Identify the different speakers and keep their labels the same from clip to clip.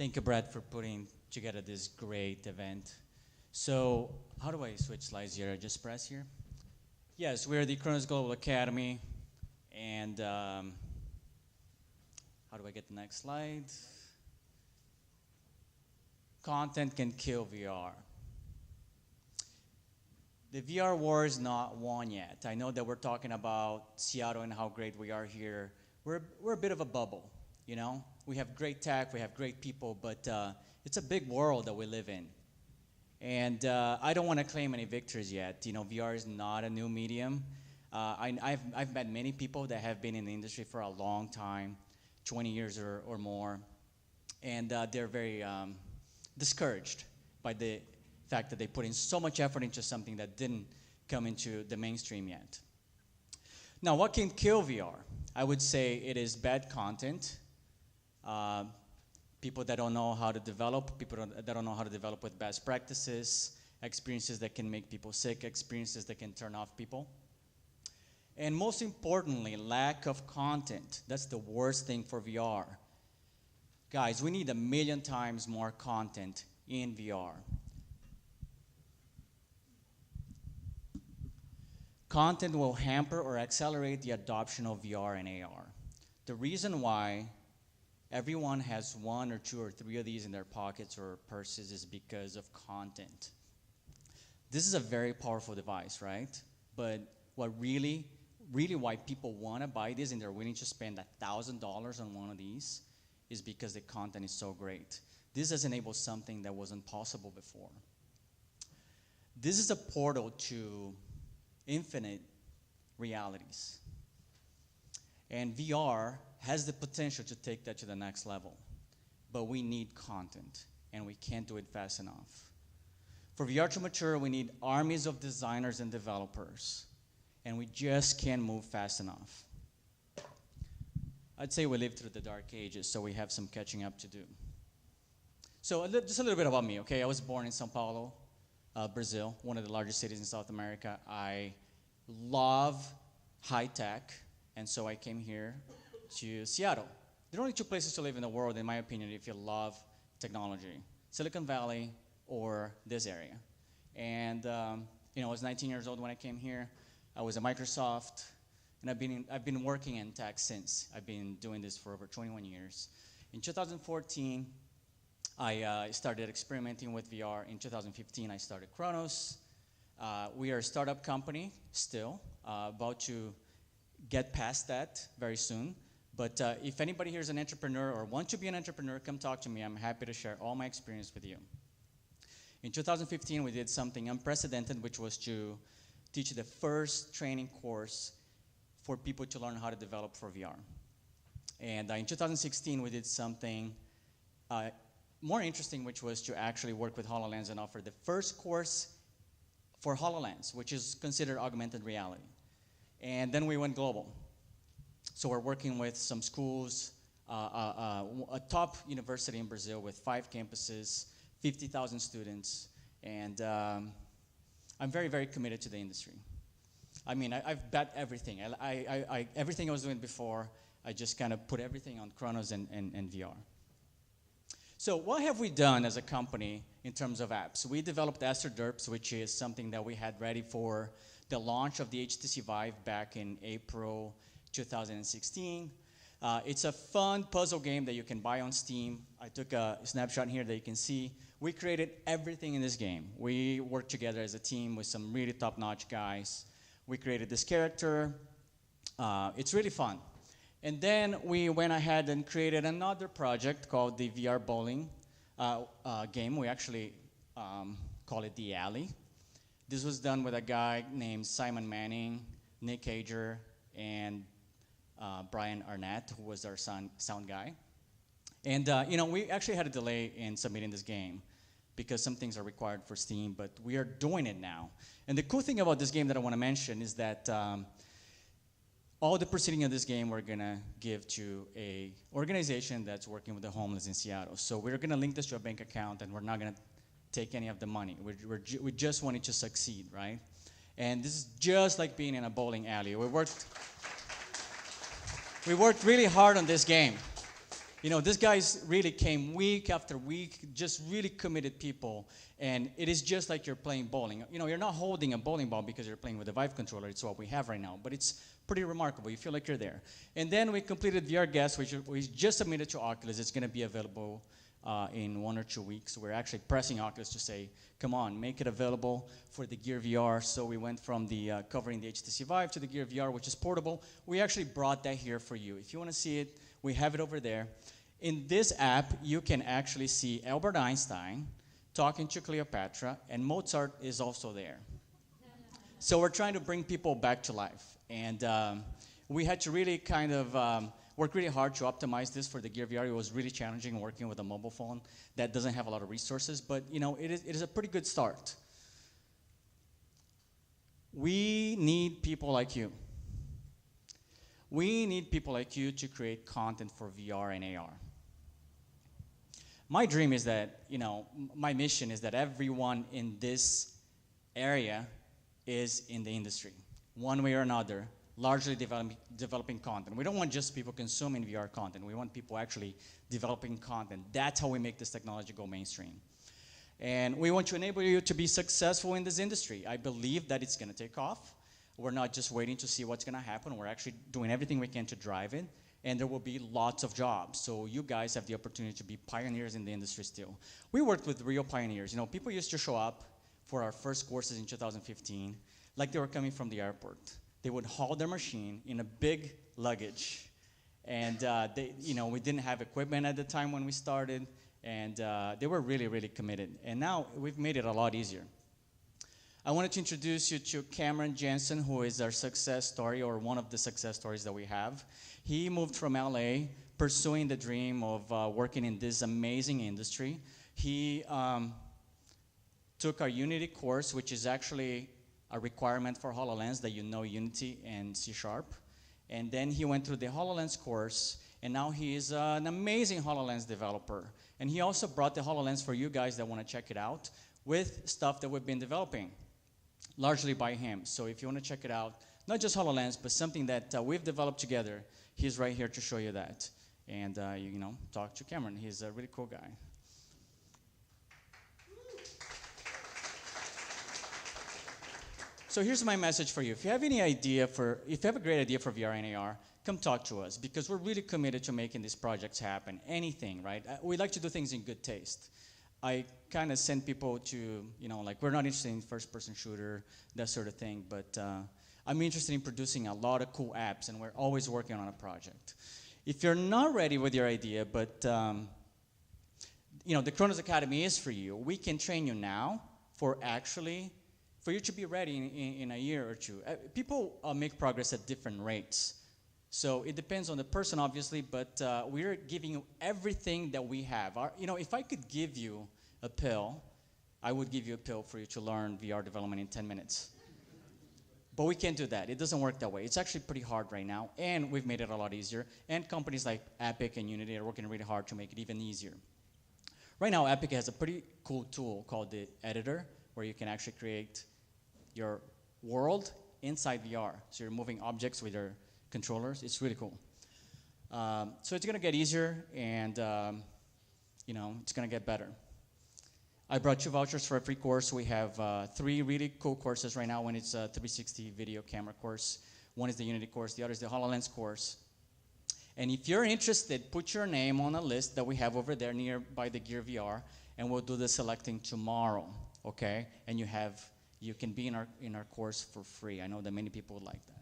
Speaker 1: Thank you, Brad, for putting together this great event. So, how do I switch slides here? I just press here. Yes, we're the Chronos Global Academy, and how do I get the next slide? Content can kill VR. The VR war is not won yet. I know that we're talking about Seattle and how great we are here. We're a bit of a bubble, you know? We have great tech, we have great people, but it's a big world that we live in. And I don't want to claim any victories yet. You know, VR is not a new medium. I've met many people that have been in the industry for a long time, 20 years or more, and they're very discouraged by the fact that they put in so much effort into something that didn't come into the mainstream yet. Now, what can kill VR? I would say it is bad content, people that don't know how to develop, people that don't know how to develop with best practices, experiences that can make people sick, experiences that can turn off people. And most importantly, lack of content. That's the worst thing for VR. Guys, we need 1,000,000 times more content in VR. Content will hamper or accelerate the adoption of VR and AR. The reason why everyone has 1 or 2 or 3 of these in their pockets or purses is because of content. This is a very powerful device, right? But what really why people want to buy this and they're willing to spend $1,000 on one of these is because the content is so great. This has enabled something that wasn't possible before. This is a portal to infinite realities. And VR has the potential to take that to the next level. But we need content, and we can't do it fast enough. For VR to mature, we need armies of designers and developers, and we just can't move fast enough. I'd say we lived through the dark ages, so we have some catching up to do. So just a little bit about me, okay? I was born in São Paulo, Brazil, one of the largest cities in South America. I love high tech, and so I came here to Seattle. There are only 2 places to live in the world, in my opinion, if you love technology: Silicon Valley or this area. And you know, I was 19 years old when I came here. I was at Microsoft, and I've been working in tech since. I've been doing this for over 21 years. In 2014, I started experimenting with VR. In 2015, I started Chronos. We are a startup company still, about to get past that very soon. But if anybody here is an entrepreneur or wants to be an entrepreneur, come talk to me. I'm happy to share all my experience with you. In 2015, we did something unprecedented, which was to teach the first training course for people to learn how to develop for VR. And in 2016, we did something more interesting, which was to actually work with HoloLens and offer the first course for HoloLens, which is considered augmented reality. And then we went global. So we're working with some schools, a top university in Brazil with 5 campuses, 50,000 students, and I'm very, very committed to the industry. I mean, I've bet everything. Everything I was doing before, I just kind of put everything on Chronos and VR. So what have we done as a company in terms of apps? We developed Aster Derps, which is something that we had ready for the launch of the HTC Vive back in April 2016. It's a fun puzzle game that you can buy on Steam. I took a snapshot here that you can see. We created everything in this game. We worked together as a team with some really top-notch guys. We created this character. It's really fun. And then we went ahead and created another project called the VR bowling game. We actually call it The Alley. This was done with a guy named Simon Manning, Nick Hager, and Brian Arnett, who was our sound guy. And you know, we actually had a delay in submitting this game because some things are required for Steam, but we are doing it now. And the cool thing about this game that I want to mention is that all the proceeding of this game we're going to give to a organization that's working with the homeless in Seattle. So we're going to link this to a bank account, and we're not going to take any of the money. We just want it to succeed, right? And this is just like being in a bowling alley. We worked really hard on this game. You know, these guys really came week after week, just really committed people. And it is just like you're playing bowling. You know, you're not holding a bowling ball because you're playing with a Vive controller. It's what we have right now. But it's pretty remarkable. You feel like you're there. And then we completed VR Guest, which we just submitted to Oculus. It's going to be available in 1 or 2 weeks. We're actually pressing Oculus to say, come on, make it available for the Gear VR. So we went from the covering the HTC Vive to the Gear VR, which is portable. We actually brought that here for you. If you want to see it, we have it over there. In this app, you can actually see Albert Einstein talking to Cleopatra, and Mozart is also there. So we're trying to bring people back to life. And we had to really kind of work really hard to optimize this for the Gear VR. It was really challenging working with a mobile phone that doesn't have a lot of resources, but you know, it is a pretty good start. We need people like you. We need people like you to create content for VR and AR. My dream is that, you know, my mission is that everyone in this area is in the industry, one way or another, largely developing content. We don't want just people consuming VR content. We want people actually developing content. That's how we make this technology go mainstream. And we want to enable you to be successful in this industry. I believe that it's going to take off. We're not just waiting to see what's going to happen. We're actually doing everything we can to drive it. And there will be lots of jobs. So you guys have the opportunity to be pioneers in the industry still. We worked with real pioneers. You know, people used to show up for our first courses in 2015 like they were coming from the airport. They would haul their machine in a big luggage. And you know, we didn't have equipment at the time when we started. And they were really, really committed. And now we've made it a lot easier. I wanted to introduce you to Cameron Jensen, who is our success story, or one of the success stories that we have. He moved from LA, pursuing the dream of working in this amazing industry. He took our Unity course, which is actually a requirement for HoloLens, that you know Unity and C#. And then he went through the HoloLens course, and now he is an amazing HoloLens developer. And he also brought the HoloLens for you guys that want to check it out with stuff that we've been developing, largely by him. So if you want to check it out, not just HoloLens, but something that we've developed together, he's right here to show you that. And you know, talk to Cameron. He's a really cool guy. So here's my message for you. If you have any idea if you have a great idea for VR and AR, come talk to us, because we're really committed to making these projects happen. Anything, right? We like to do things in good taste. I kind of send people to, you know, like, we're not interested in first-person shooter, that sort of thing, but I'm interested in producing a lot of cool apps, and we're always working on a project. If you're not ready with your idea, but you know, the Chronos Academy is for you. We can train you now for you to be ready in a year or two. People make progress at different rates. So it depends on the person, obviously, but we're giving you everything that we have. You know, if I could give you a pill, I would give you a pill for you to learn VR development in 10 minutes. But we can't do that. It doesn't work that way. It's actually pretty hard right now, and we've made it a lot easier. And companies like Epic and Unity are working really hard to make it even easier. Right now, Epic has a pretty cool tool called the Editor, where you can actually create your world inside VR. So you're moving objects with your controllers. It's really cool. So it's going to get easier, and you know, it's going to get better. I brought 2 vouchers for a free course. We have 3 really cool courses right now. One is a 360 video camera course. One is the Unity course. The other is the HoloLens course. And if you're interested, put your name on a list that we have over there nearby the Gear VR, and we'll do the selecting tomorrow, okay? And you can be in our course for free. I know that many people would like that.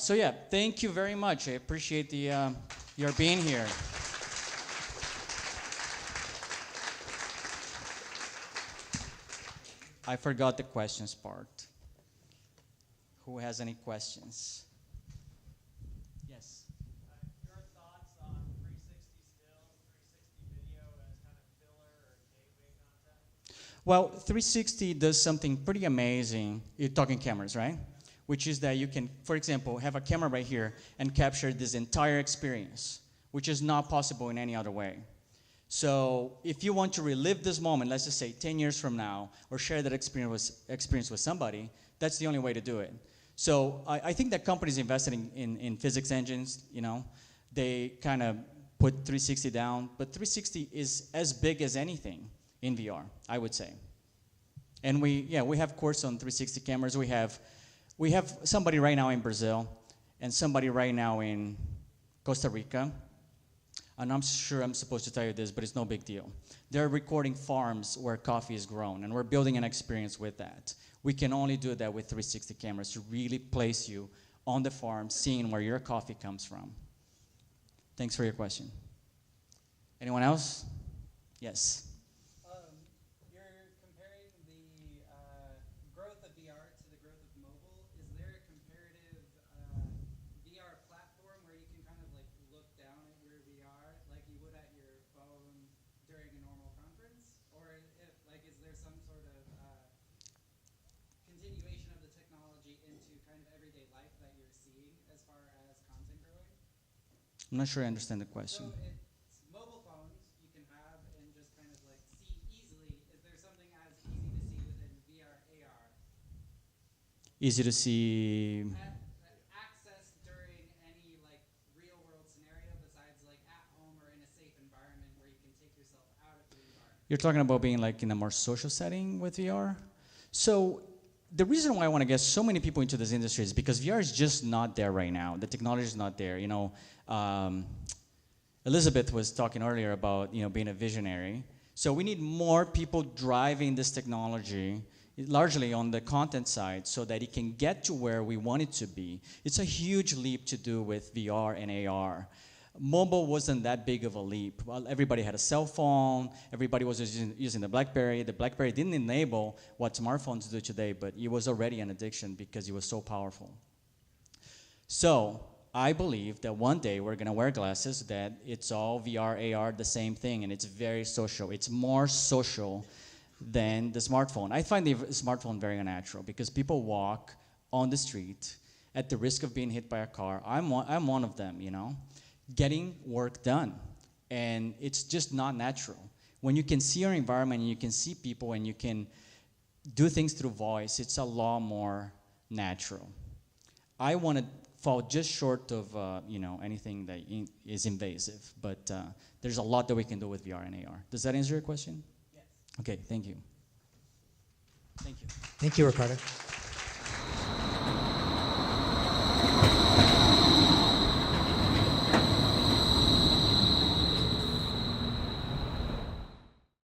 Speaker 1: So yeah, thank you very much. I appreciate your being here. I forgot the questions part. Who has any questions? Yes.
Speaker 2: Your thoughts on 360 stills, 360 video as kind of filler or gateway content?
Speaker 1: Well, 360 does something pretty amazing. You're talking cameras, right? Which is that you can, for example, have a camera right here and capture this entire experience, which is not possible in any other way. So if you want to relive this moment, let's just say 10 years from now, or share that experience with somebody, that's the only way to do it. So I think that companies investing in physics engines, you know, They kind of put 360 down, but 360 is as big as anything in VR, I would say. And we have course on 360 cameras. We have somebody right now in Brazil and somebody right now in Costa Rica. And I'm sure I'm supposed to tell you this, but it's no big deal. They're recording farms where coffee is grown, and we're building an experience with that. We can only do that with 360 cameras to really place you on the farm, seeing where your coffee comes from. Thanks for your question. Anyone else? Yes.
Speaker 2: You're comparing the growth of VR to the growth of mobile. Is there a comparative VR platform where you can kind of like look down at your VR like you would at your phone during a normal conference? Or is there some sort of continuation of the technology into kind of everyday life that you're seeing as far as content growing?
Speaker 1: I'm not sure I understand the question.
Speaker 2: So it's mobile phones you can have and just kind of like see easily. Is there something as easy to see within VR, AR?
Speaker 1: Easy to see.
Speaker 2: Access during any like real world scenario besides like at home or in a safe environment where you can take yourself out of the environment.
Speaker 1: You're talking about being like in a more social setting with VR? So the reason why I want to get so many people into this industry is because VR is just not there right now. The technology is not there. You know, Elizabeth was talking earlier about being a visionary. So we need more people driving this technology, largely on the content side, so that it can get to where we want it to be. It's a huge leap to do with VR and AR. Mobile wasn't that big of a leap. Well, everybody had a cell phone. Everybody was using the BlackBerry. The BlackBerry didn't enable what smartphones do today, but it was already an addiction because it was so powerful. So I believe that one day we're going to wear glasses that it's all VR, AR, the same thing, and it's very social. It's more social than the smartphone. I find the smartphone very unnatural because people walk on the street at the risk of being hit by a car. I'm one of them, getting work done. And it's just not natural. When you can see your environment and you can see people and you can do things through voice, it's a lot more natural. I want to fall just short of anything that is invasive, but there's a lot that we can do with VR and AR. Does that answer your question?
Speaker 2: Yes.
Speaker 1: Okay, thank you. Thank you.
Speaker 3: Thank you, Ricardo.